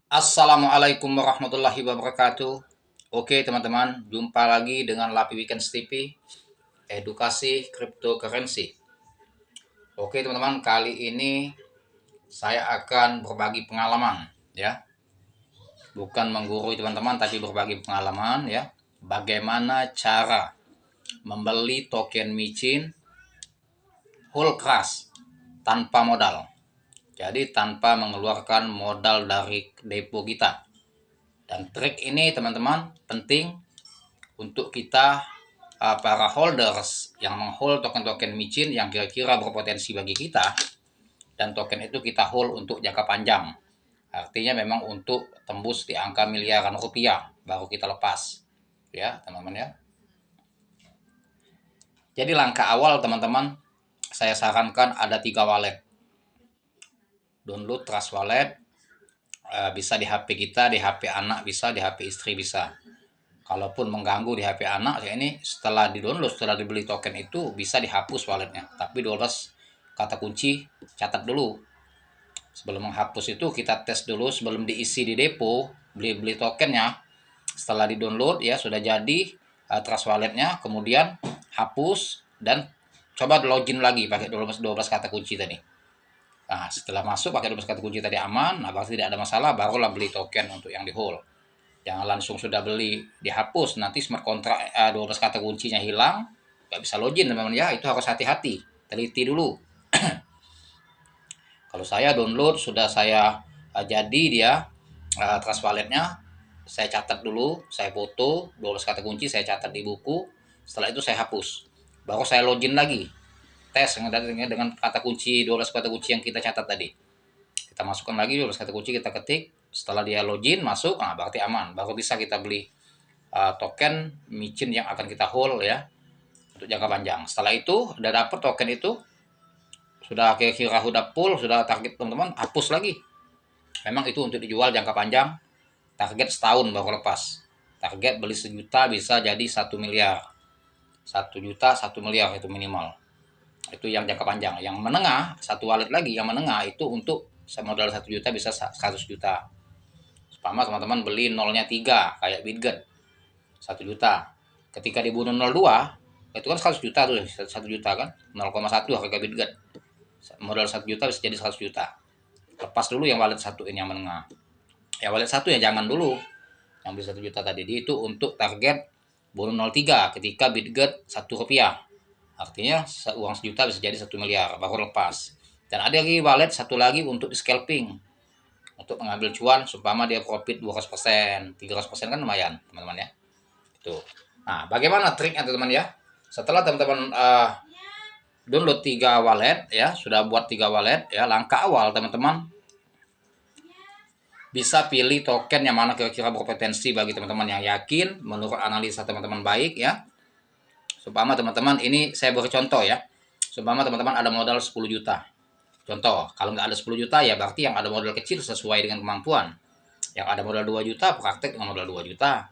Assalamualaikum warahmatullahi wabarakatuh. Oke teman-teman, jumpa lagi dengan Lapi Weekends TV, edukasi cryptocurrency. Oke teman-teman, kali ini saya akan berbagi pengalaman ya. Bukan menggurui teman-teman tapi berbagi pengalaman ya. Bagaimana cara membeli token micin whole crush tanpa modal. Jadi tanpa mengeluarkan modal dari depo kita. Dan trik ini teman-teman penting untuk kita para holders yang menghold token-token micin yang kira-kira berpotensi bagi kita, dan token itu kita hold untuk jangka panjang. Artinya memang untuk tembus di angka miliaran rupiah baru kita lepas. Ya, teman-teman ya. Jadi langkah awal teman-teman, saya sarankan ada 3 wallet. Download Trust Wallet, bisa di HP kita, di HP anak bisa, di HP istri bisa. Kalaupun mengganggu di HP anak, ya ini setelah di-download, setelah dibeli token itu bisa dihapus walletnya. Tapi 12 kata kunci catat dulu. Sebelum menghapus itu kita tes dulu sebelum diisi di depo, beli tokennya. Setelah di-download ya sudah jadi trust walletnya, kemudian hapus dan coba login lagi pakai 12 kata kunci tadi. Nah, setelah masuk pakai 12 kata kunci tadi aman, nah berarti tidak ada masalah, barulah beli token untuk yang di hold. Jangan langsung sudah beli dihapus, nanti smart contract 12 kata kuncinya hilang, nggak bisa login teman-teman ya. Itu harus hati-hati, teliti dulu. Kalau saya download sudah saya jadi dia trust walletnya, saya catat dulu, saya foto 12 kata kunci, saya catat di buku. Setelah itu saya hapus, baru saya login lagi, tes dengan kata kunci 12 kata kunci yang kita catat tadi. Kita masukkan lagi 12 kata kunci, kita ketik. Setelah dia login masuk, nah berarti aman, baru bisa kita beli token micin yang akan kita hold ya untuk jangka panjang. Setelah itu udah dapet token itu, sudah kira-kira sudah full, sudah target teman-teman, hapus lagi. Memang itu untuk dijual jangka panjang, target setahun baru lepas. Target beli 1 juta bisa jadi 1 miliar. 1 juta 1 miliar itu minimal. Itu yang jangka panjang. Yang menengah, satu wallet lagi yang menengah itu untuk modal 1 juta bisa 100 juta. Sama teman-teman beli nolnya 3 kayak Bitget 1 juta. Ketika dibunuh 02 itu kan 100 juta tuh, 1 juta kan 0,1 harga Bitget. Modal 1 juta bisa jadi 100 juta. Lepas dulu yang wallet satu ini yang menengah. Ya wallet satu ya jangan dulu. Yang beli 1 juta tadi itu untuk target bonus 03 ketika Bitget 1 rupiah. Artinya uang 1 juta bisa jadi 1 miliar baru lepas. Dan ada lagi wallet satu lagi untuk di scalping. Untuk mengambil cuan, seumpama dia profit 200%, 300% kan lumayan, teman-teman ya. Itu. Nah, bagaimana triknya teman-teman ya? Setelah teman-teman download 3 wallet ya, sudah buat 3 wallet ya, langkah awal teman-teman bisa pilih token yang mana kira-kira berpotensi bagi teman-teman yang yakin menurut analisa teman-teman baik ya. Seumpama teman-teman ini saya beri contoh ya. Seumpama teman-teman ada modal 10 juta. Contoh, kalau nggak ada 10 juta ya berarti yang ada modal kecil sesuai dengan kemampuan. Yang ada modal 2 juta praktek dengan modal 2 juta.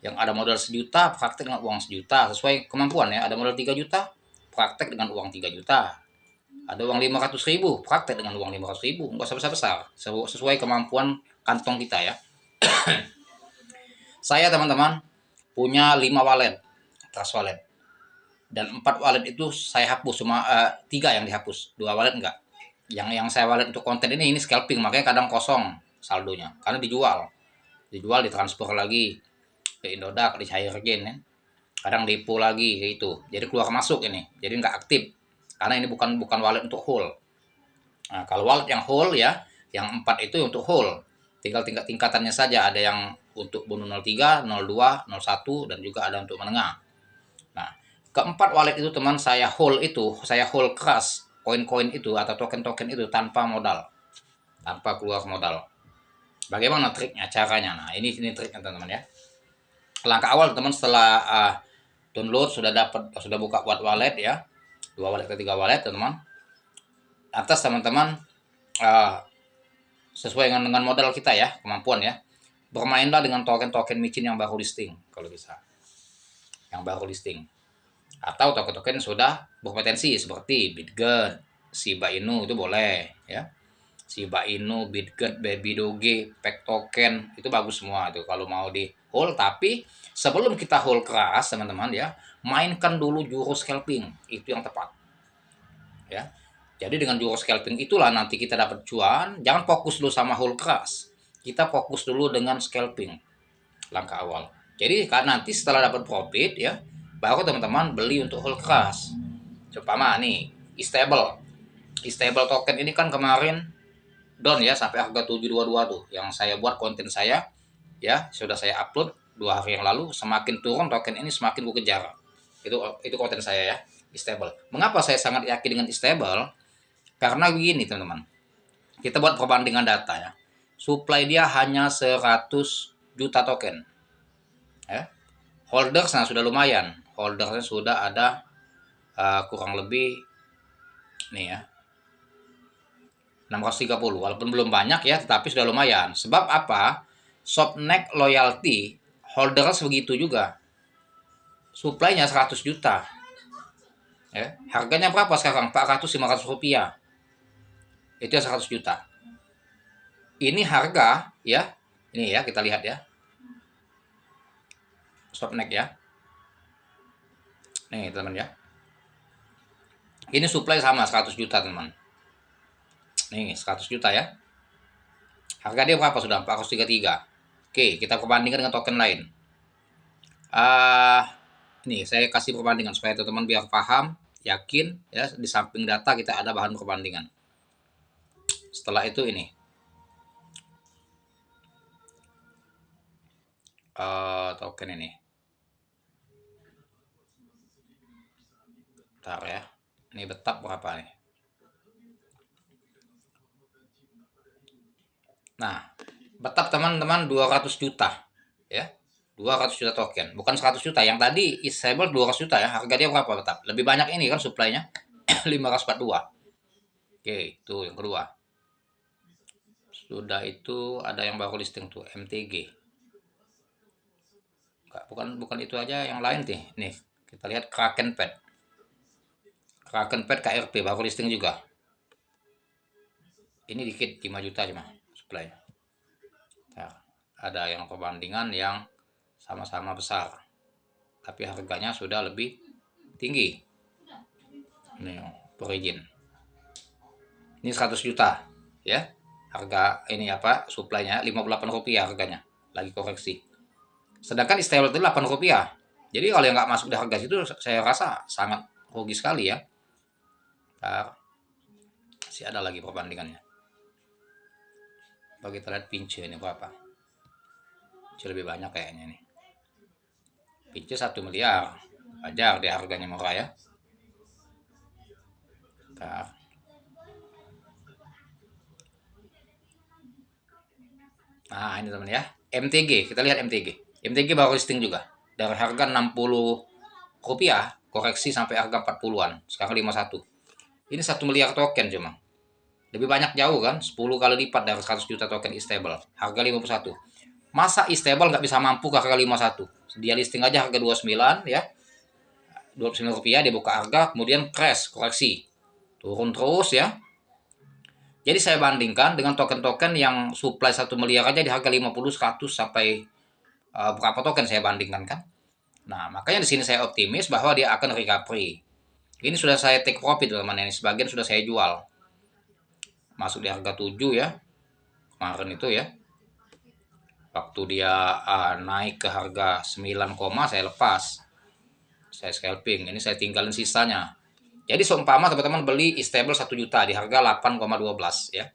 Yang ada modal 1 juta praktek dengan uang 1 juta sesuai kemampuan ya. Ada modal 3 juta praktek dengan uang 3 juta. Ada uang 500 ribu praktek dengan uang 500 ribu. Nggak usah besar-besar, sesuai kemampuan kantong kita ya. Saya teman-teman punya 5 wallet, trust wallet. Dan 4 wallet itu saya hapus, cuma 3 yang dihapus, 2 wallet enggak. Yang saya wallet untuk konten ini scalping, makanya kadang kosong saldonya karena dijual ditransfer lagi ke Indodax, di cairgen ya. Kadang depo lagi kayak itu. Jadi keluar masuk ini. Jadi nggak aktif. Karena ini bukan wallet untuk hold. Nah, kalau wallet yang hold ya, yang 4 itu untuk hold. Tinggal tingkatannya saja, ada yang untuk bonus 03, 02, 01 dan juga ada untuk menengah. Nah, keempat wallet itu teman saya hold crush koin-koin itu atau token-token itu tanpa modal. Tanpa keluar modal. Bagaimana triknya, caranya? Nah, ini triknya teman-teman ya. Langkah awal teman setelah download sudah buka buat wallet ya, 2 wallet ke 3 wallet teman-teman. Atas teman-teman sesuai dengan modal kita ya, kemampuan ya. Bermainlah dengan token-token micin yang baru listing kalau bisa. Yang baru listing. Atau token-token sudah berpotensi seperti Bitget, Shiba Inu itu boleh ya. Shiba Inu, Bitget, Baby Doge, Pack Token, itu bagus semua itu kalau mau di hold. Tapi sebelum kita hold keras teman-teman ya, mainkan dulu jurus scalping, itu yang tepat ya. Jadi dengan jurus scalping itulah nanti kita dapat cuan. Jangan fokus dulu sama hold keras, kita fokus dulu dengan scalping langkah awal. Jadi nanti setelah dapat profit ya, baru teman-teman beli untuk hold keras. Contohnya nih, Stable token ini kan kemarin down ya sampai harga 722 tuh yang saya buat konten saya ya, sudah saya upload 2 hari yang lalu. Semakin turun token ini semakin gue kejar. Itu konten saya ya, Stable. Mengapa saya sangat yakin dengan Stable? Karena begini teman-teman, kita buat perbandingan data ya. Supply dia hanya 100 juta token ya. Holdersnya sudah lumayan, holdersnya sudah ada kurang lebih nih ya 630, walaupun belum banyak ya, tetapi sudah lumayan. Sebab apa? Shopneck loyalty holder sebegitu juga, supply-nya 100 juta ya. Harganya berapa sekarang? 400-500 rupiah, itu ya 100 juta. Ini harga ya, ini ya kita lihat ya, Shopneck ya, nih teman ya, ini supply sama 100 juta teman, nih 100 juta ya. Harga dia berapa sudah? 433. Oke, kita perbandingkan dengan token lain. Nih saya kasih perbandingan supaya teman-teman biar paham, yakin ya, di samping data kita ada bahan perbandingan. Setelah itu ini token ini, bentar ya, ini betap berapa nih. Nah, betap teman-teman 200 juta ya, 200 juta token, bukan 100 juta. Yang tadi Isable 200 juta ya, harga dia berapa betap? Lebih banyak ini kan supply-nya 542. Oke, itu yang kedua. Sudah itu ada yang baru listing tuh, MTG. Bukan itu aja, yang lain nih kita lihat Kraken Pet KRP baru listing juga. Ini dikit 5 juta cuma supply. Nah, ada yang perbandingan yang sama-sama besar tapi harganya sudah lebih tinggi. Ini Origin, ini 100 juta ya, harga ini apa, supply-nya 58 rupiah harganya, lagi koreksi. Sedangkan Stable itu 8 rupiah. Jadi kalau yang nggak masuk di harga situ saya rasa sangat rugi sekali ya. Nah, masih ada lagi perbandingannya. Bagi kita lihat Pince ini berapa. Pince lebih banyak kayaknya nih. Pince 1 miliar. Wajar dia harganya murah ya. Nah ini teman ya, MTG, kita lihat MTG baru listing juga. Dari harga 60 rupiah koreksi sampai harga 40-an, sekarang 51. Ini 1 miliar token cuma. Lebih banyak jauh kan, 10 kali lipat dari 100 juta token Stable. Harga 51. Masa Stable nggak bisa mampu ke harga 51? Dia listing aja harga 29 ya. 29 rupiah dia buka harga, kemudian crash, koreksi. Turun terus ya. Jadi saya bandingkan dengan token-token yang supply 1 miliar aja di harga 50, 100 sampai berapa token saya bandingkan kan. Nah, makanya di sini saya optimis bahwa dia akan recovery. Ini sudah saya take profit teman-teman, ini sebagian sudah saya jual. Masuk di harga 7 ya. Kemarin itu ya. Waktu dia naik ke harga 9, saya lepas. Saya scalping, ini saya tinggalin sisanya. Jadi seumpama teman-teman beli Stable 1 juta di harga 8,12 ya.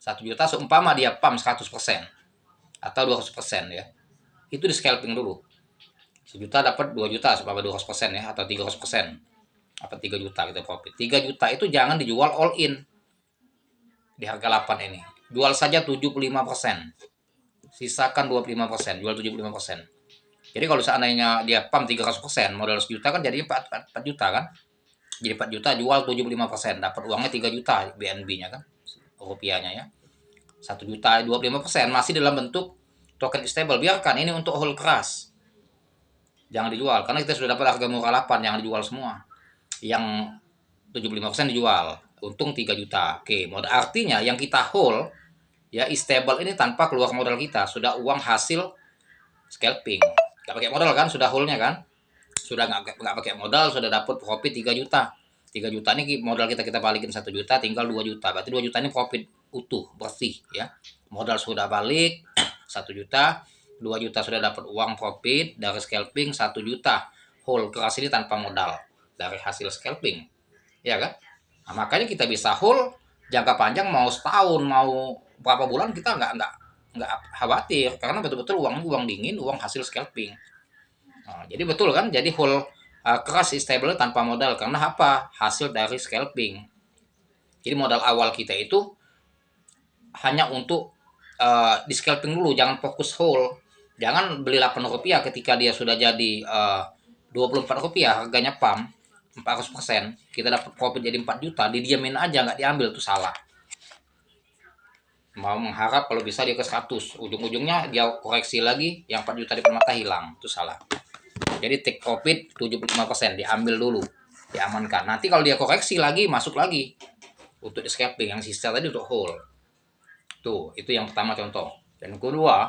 1 juta seumpama dia pump 100% atau 200% ya. Itu di scalping dulu. 1 juta dapat 2 juta seumpama 200% ya, atau 300%. Apa 3 juta gitu profit. 3 juta itu jangan dijual all in di harga 8 ini. Jual saja 75%. Sisakan 25%, jual 75%. Jadi kalau seandainya dia pump 300%, modal 1 juta kan jadi 4 juta kan. Jadi 4 juta jual 75%, dapat uangnya 3 juta BNB-nya kan, rupiahnya ya. 1 juta 25% masih dalam bentuk token Stable. Biarkan ini untuk hold keras. Jangan dijual karena kita sudah dapat harga murah 8, jangan dijual semua. Yang 75% dijual. untung 3 juta. Oke, modal artinya yang kita hold ya stable ini tanpa keluar modal kita, sudah uang hasil scalping. Gak pakai modal kan, sudah holdnya kan? Sudah nggak pakai modal, sudah dapat profit 3 juta. 3 juta ini modal kita balikin 1 juta, tinggal 2 juta. Berarti 2 juta ini profit utuh, bersih ya. Modal sudah balik 1 juta, 2 juta sudah dapat uang profit dari scalping, 1 juta hold keras ini tanpa modal dari hasil scalping. Ya kan? Nah, makanya kita bisa hold jangka panjang, mau setahun, mau berapa bulan, kita nggak khawatir karena betul-betul uang dingin, uang hasil scalping. Nah, jadi betul kan? Jadi hold keras stable tanpa modal karena apa? Hasil dari scalping. Jadi modal awal kita itu hanya untuk di scalping dulu, jangan fokus hold. Jangan beli 8 rupiah ketika dia sudah jadi 24 rupiah harganya pam 400%, kita dapat profit jadi 4 juta, didiamin aja nggak diambil, itu salah. Mau mengharap kalau bisa dia ke 100, ujung-ujungnya dia koreksi lagi, yang 4 juta di mata hilang, itu salah. Jadi take profit 75%, diambil dulu, diamankan. Nanti kalau dia koreksi lagi, masuk lagi untuk di scalping, yang sisa tadi untuk hold. Tuh, itu yang pertama contoh. Dan kedua,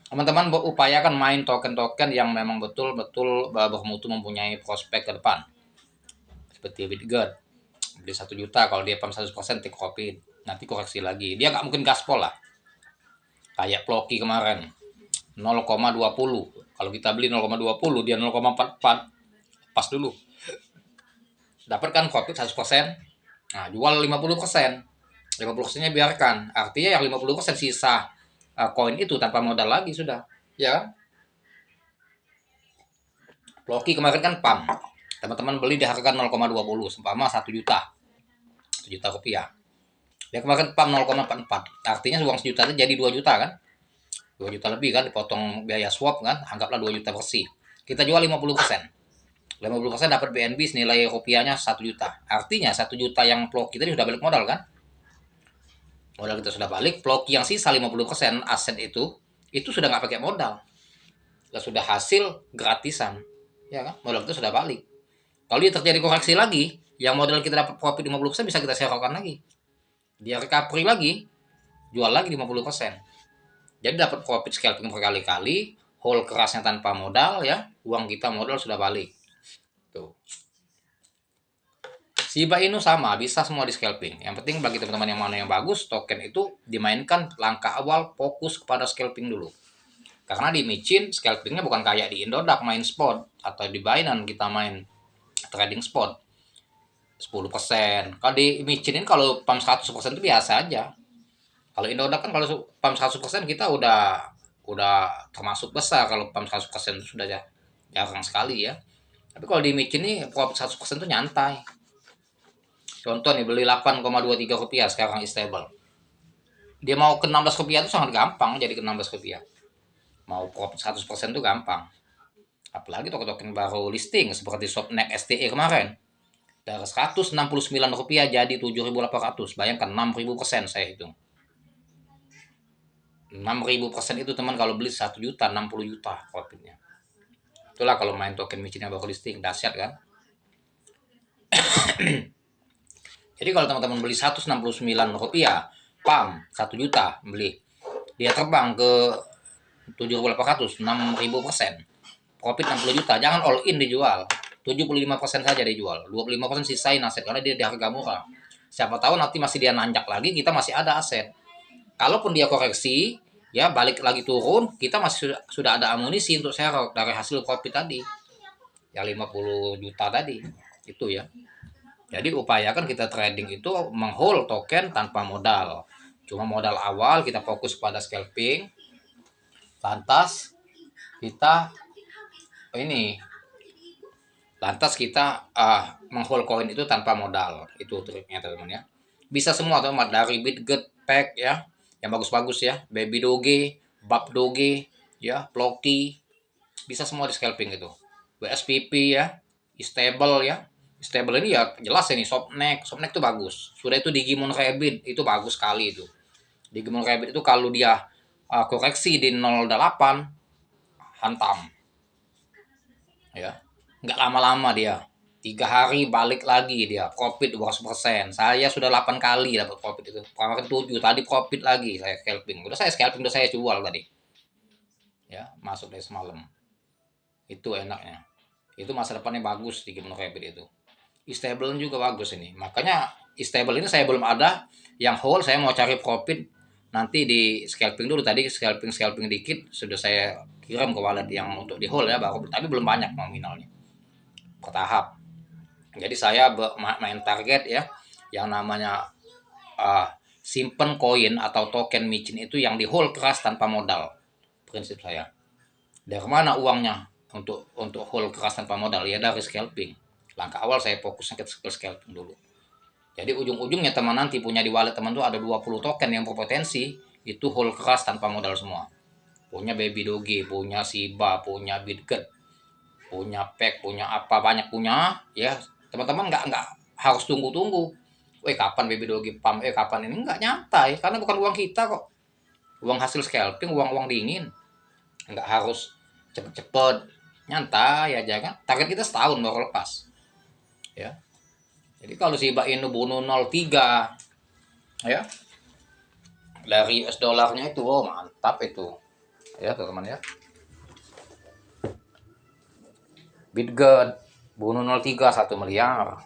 teman-teman upayakan main token-token yang memang betul-betul bermutu, mempunyai prospek ke depan. Seperti Bitget, beli 1 juta, kalau dia pam 100% take profit, nanti koreksi lagi. Dia nggak mungkin gaspol lah. Kayak Ploki kemarin, 0,20. Kalau kita beli 0,20, dia 0,44. Pas dulu. Dapat kan profit 100%. Nah, jual 50%. 50%-nya biarkan. Artinya yang 50% sisa koin itu tanpa modal lagi sudah. Ya. Loki kemarin kan pam. Teman-teman beli di harga 0,20, seumpama 1 juta. 1 juta rupiah. Dia kemarin pam 0,44. Artinya uang sejuta itu jadi 2 juta kan? 2 juta lebih kan, dipotong biaya swap kan, anggaplah 2 juta bersih. Kita jual 50%. 50% dapat BNB senilai rupiahnya 1 juta. Artinya 1 juta yang Ploki tadi sudah balik modal kan? Modal kita sudah balik, Ploki yang sisa 50% aset itu sudah nggak pakai modal. Sudah hasil gratisan. Ya kan? Modal itu sudah balik. Kalau dia terjadi koreksi lagi, yang modal kita dapat profit 50% bisa kita serokan lagi. Dia recovery lagi, jual lagi 50%. Jadi dapat profit scalping berkali-kali, hold kerasnya tanpa modal ya, uang kita modal sudah balik. Tuh. Shiba Inu sama, bisa semua di scalping. Yang penting bagi teman-teman yang mana yang bagus, token itu dimainkan langkah awal, fokus kepada scalping dulu. Karena di micin, scalpingnya bukan kayak di Indodax main spot, atau di Binance kita main trading spot 10%. Kalau di micin ini kalau pam 100% itu biasa aja. Kalau Indodax kan kalau pam 100% kita udah termasuk besar, kalau pam 100% itu sudah jarang sekali ya. Tapi kalau di micin ini profit 100% itu nyantai. Contoh nih, beli 8,23 rupiah sekarang stable. Dia mau ke 16 rupiah itu sangat gampang, jadi ke 16 rupiah. Mau profit 100% itu gampang. Apalagi token-token baru listing seperti Shopnex STE kemarin. Dari 169 rupiah jadi 7.800. Bayangkan 6.000% saya hitung. 6.000% itu teman, kalau beli 1 juta 60 juta profitnya. Itulah kalau main token micin yang baru listing, dahsyat kan. Jadi kalau teman-teman beli 169 rupiah, pam 1 juta beli, dia terbang ke 7.800, 6.000%, profit 60 juta. Jangan all in dijual, 75% saja dijual, 25% sisain aset karena dia di harga murah. Siapa tahu nanti masih dia nanjak lagi, kita masih ada aset. Kalaupun dia koreksi, ya balik lagi turun, kita masih sudah ada amunisi untuk serok dari hasil profit tadi, yang 50 juta tadi. Itu ya. Jadi upayakan kita trading itu menghold token tanpa modal. Cuma modal awal kita fokus pada scalping. Lantas kita menghold koin itu tanpa modal. Itu triknya teman-teman ya. Bisa semua teman, dari Bitget, Pack ya, yang bagus-bagus ya, Baby Doge, Bab Doge ya, Ploki, bisa semua di scalping itu. WSPP ya, Stable ya. Stable ini ya jelas ini Shopnex itu bagus. Sudah itu Digimon Rabbit itu bagus sekali itu. Digimon Rabbit itu kalau dia koreksi di 08 hantam. Ya. Nggak lama-lama dia. 3 hari balik lagi dia profit 200%. Saya sudah 8 kali dapat profit itu. Kemarin 7, tadi profit lagi saya scalping. Udah saya scalping, udah saya jual tadi. Ya, masuk dari semalam. Itu enaknya. Itu masa depannya bagus di game Rapid itu. Stable juga bagus ini. Makanya stable ini saya belum ada. Yang whole saya mau cari profit nanti di scalping dulu. Tadi scalping dikit sudah saya kirim ke wallet yang untuk di whole ya, baru, tapi belum banyak nominalnya. Bertahap. Jadi saya main target ya, yang namanya simpen koin atau token micin itu yang di hold keras tanpa modal. Prinsip saya. Dari mana uangnya untuk hold keras tanpa modal? Ya dari scalping. Langkah awal saya fokusnya ke scalping dulu. Jadi ujung-ujungnya teman nanti punya di wallet teman tuh ada 20 token yang berpotensi itu hold keras tanpa modal semua. Punya Baby Doge, punya Shiba, punya Bitget, punya pack, punya apa, banyak punya ya. Teman-teman nggak harus tunggu-tunggu. Kapan Baby Doge pump? Kapan ini? Nggak nyantai, karena bukan uang kita kok. Uang hasil scalping, uang dingin. Nggak harus cepet-cepet, nyantai aja kan. Target kita setahun baru lepas. Ya. Jadi kalau Shiba Inu bunuh 03 ya, dari US dollarnya itu, mantap itu. Ya teman-teman ya. Bitget bunuh 03 1 miliar.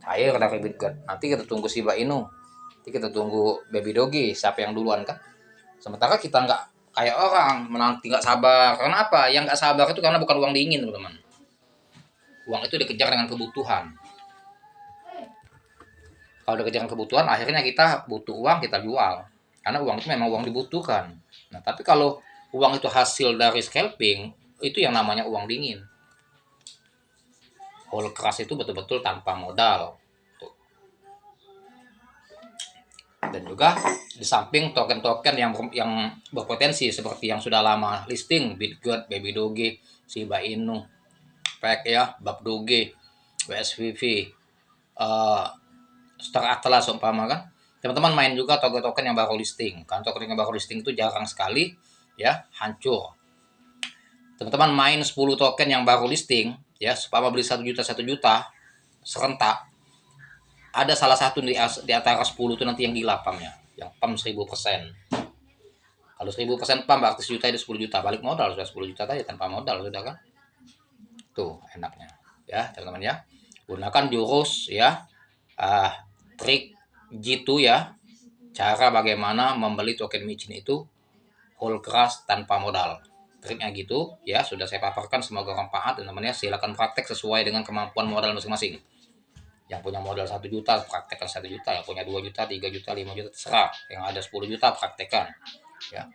Cair dari Bitget. Nanti kita tunggu Shiba Inu. Nanti kita tunggu Baby Doge, siapa yang duluan kan. Sementara kita nggak kayak orang menanti, nggak sabar. Karena apa? Yang nggak sabar itu karena bukan uang dingin teman-teman. Uang itu dikejar dengan kebutuhan. Kalau dikejar dengan kebutuhan, akhirnya kita butuh uang, kita jual. Karena uang itu memang uang dibutuhkan. Nah, tapi kalau uang itu hasil dari scalping, itu yang namanya uang dingin. Hold keras itu betul-betul tanpa modal. Dan juga di samping token-token yang berpotensi seperti yang sudah lama listing, Bitget, Baby Doge, Shiba Inu, PEC ya, Bab Doge, WSVV, Star Atlas umpama kan. Teman-teman main juga token-token yang baru listing. Kan token yang baru listing itu jarang sekali ya hancur. Teman-teman main 10 token yang baru listing ya, supaya beli 1 juta serentak. Ada salah satu di antara 10 itu nanti yang gila pamnya, yang pam 1000%. Kalau 1000% pam berarti juta itu 10 juta, balik modal sudah 10 juta tadi tanpa modal sudah kan. Tuh enaknya ya teman-teman ya. Gunakan jurus ya, trik G2 ya, cara bagaimana membeli token micin itu hold keras tanpa modal. Triknya gitu ya, sudah saya paparkan, semoga bermanfaat dan teman-teman ya. Silakan praktek sesuai dengan kemampuan modal masing-masing. Yang punya modal 1 juta praktekkan 1 juta, yang punya 2 juta, 3 juta, 5 juta terserah. Yang ada 10 juta praktekkan ya.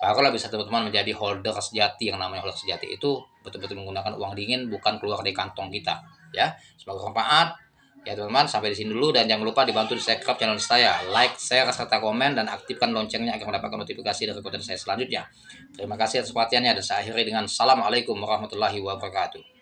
Barulah bisa teman-teman menjadi holder sejati. Yang namanya holder sejati itu betul-betul menggunakan uang dingin, bukan keluar dari kantong kita ya. Semoga bermanfaat ya teman-teman. Sampai di sini dulu, dan jangan lupa dibantu di subscribe channel saya, like, share, serta komen, dan aktifkan loncengnya agar mendapatkan notifikasi dari konten saya selanjutnya. Terima kasih atas perhatiannya, dan saya akhiri dengan Assalamualaikum warahmatullahi wabarakatuh.